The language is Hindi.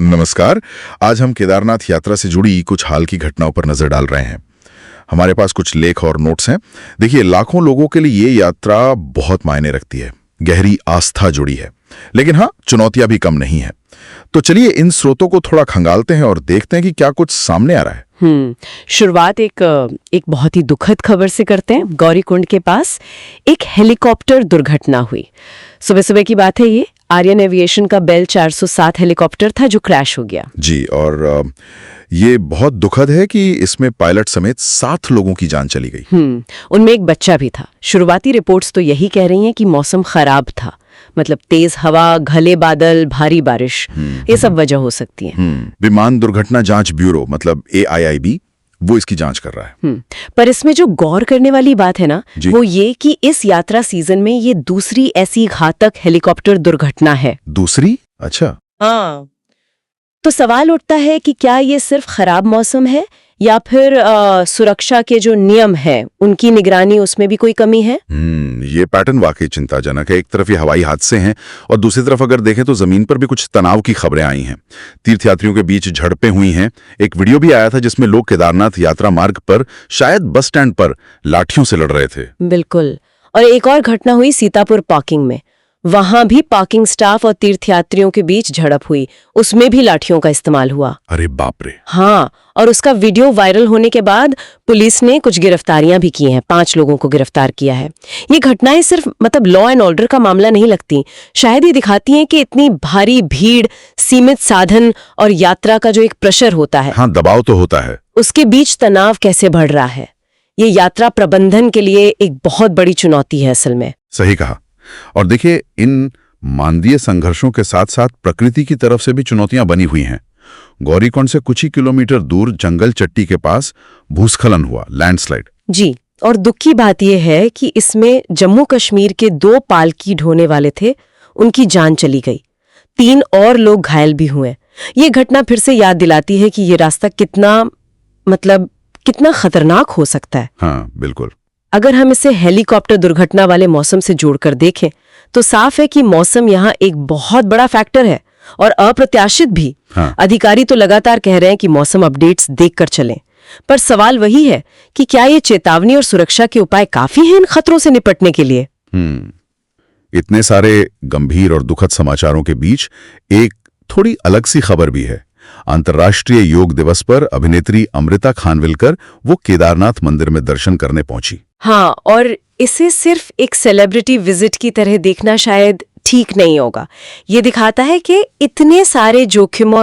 नमस्कार। आज हम केदारनाथ यात्रा से जुड़ी कुछ हाल की घटनाओं पर नजर डाल रहे हैं। हमारे पास कुछ लेख और नोट्स हैं। देखिए, लाखों लोगों के लिए ये यात्रा बहुत मायने रखती है, गहरी आस्था जुड़ी है, लेकिन हाँ, चुनौतियां भी कम नहीं है। तो चलिए इन स्रोतों को थोड़ा खंगालते हैं और देखते हैं कि क्या कुछ सामने आ रहा है। शुरुआत एक बहुत ही दुखद खबर से करते हैं। गौरीकुंड के पास एक हेलीकॉप्टर दुर्घटना हुई। सुबह सुबह की बात है ये। आर्यन एविएशन का बेल 407 हेलीकॉप्टर था जो क्रैश हो गया। जी, और ये बहुत दुखद है कि इसमें पायलट समेत 7 लोगों की जान चली गई। उनमें एक बच्चा भी था। शुरुआती रिपोर्ट्स तो यही कह रही हैं कि मौसम खराब था, मतलब तेज हवा, घने बादल, भारी बारिश, ये सब वजह हो सकती है। विमान दुर्घटना जांच ब्यूरो मतलब AIIB वो इसकी जांच कर रहा है। पर इसमें जो गौर करने वाली बात है ना, वो ये कि इस यात्रा सीजन में ये दूसरी ऐसी घातक हेलीकॉप्टर दुर्घटना है। दूसरी? अच्छा। हाँ। तो सवाल उठता है कि क्या ये सिर्फ खराब मौसम है या फिर सुरक्षा के जो नियम हैं उनकी निगरानी, उसमें भी कोई कमी है? ये पैटर्न वाकई चिंताजनक है। एक तरफ ये हवाई हादसे हैं और दूसरी तरफ अगर देखें तो जमीन पर भी कुछ तनाव की खबरें आई हैं। तीर्थयात्रियों के बीच झड़पें हुई हैं। एक वीडियो भी आया था जिसमें लोग केदारनाथ यात्रा मार्ग पर शायद बस स्टैंड पर लाठियों से लड़ रहे थे। बिल्कुल। और एक और घटना हुई सीतापुर पार्किंग में। वहां भी पार्किंग स्टाफ और तीर्थयात्रियों के बीच झड़प हुई, उसमें भी लाठियों का इस्तेमाल हुआ। अरे बाप रे। हाँ, और उसका वीडियो वायरल होने के बाद पुलिस ने कुछ गिरफ्तारियां भी की हैं। 5 लोगों को गिरफ्तार किया है। ये घटनाएं सिर्फ लॉ एंड ऑर्डर का मामला नहीं लगती, शायद ये दिखाती हैं कि इतनी भारी भीड़, सीमित साधन और यात्रा का जो एक प्रेशर होता है, हाँ, दबाव तो होता है, उसके बीच तनाव कैसे बढ़ रहा है। ये यात्रा प्रबंधन के लिए एक बहुत बड़ी चुनौती है असल में। सही कहा। और देखिए, इन मानवीय संघर्षों के साथ साथ प्रकृति की तरफ से भी चुनौतियां बनी हुई हैं। गौरीकुंड से कुछ ही किलोमीटर दूर जंगल चट्टी के पास भूस्खलन हुआ, लैंडस्लाइड। जी, और दुख की बात यह है कि इसमें जम्मू कश्मीर के 2 पालकी ढोने वाले थे, उनकी जान चली गई। 3 और लोग घायल भी हुए। ये घटना फिर से याद दिलाती है कि ये रास्ता कितना खतरनाक हो सकता है। हाँ, बिल्कुल। अगर हम इसे हेलीकॉप्टर दुर्घटना वाले मौसम से जोड़कर देखें तो साफ है कि मौसम यहाँ एक बहुत बड़ा फैक्टर है और अप्रत्याशित भी। हाँ। अधिकारी तो लगातार कह रहे हैं कि मौसम अपडेट्स देखकर चलें, पर सवाल वही है कि क्या ये चेतावनी और सुरक्षा के उपाय काफी हैं इन खतरों से निपटने के लिए? इतने सारे गंभीर और दुखद समाचारों के बीच एक थोड़ी अलग सी खबर भी है। अंतर्राष्ट्रीय योग दिवस पर अभिनेत्री अमृता खानविलकर वो केदारनाथ मंदिर में दर्शन करने पहुंची। हाँ, और इसे सिर्फ एक सेलिब्रिटी विजिट की तरह देखना शायद ठीक नहीं होगा। ये दिखाता है कि इतने सारे जोखिमों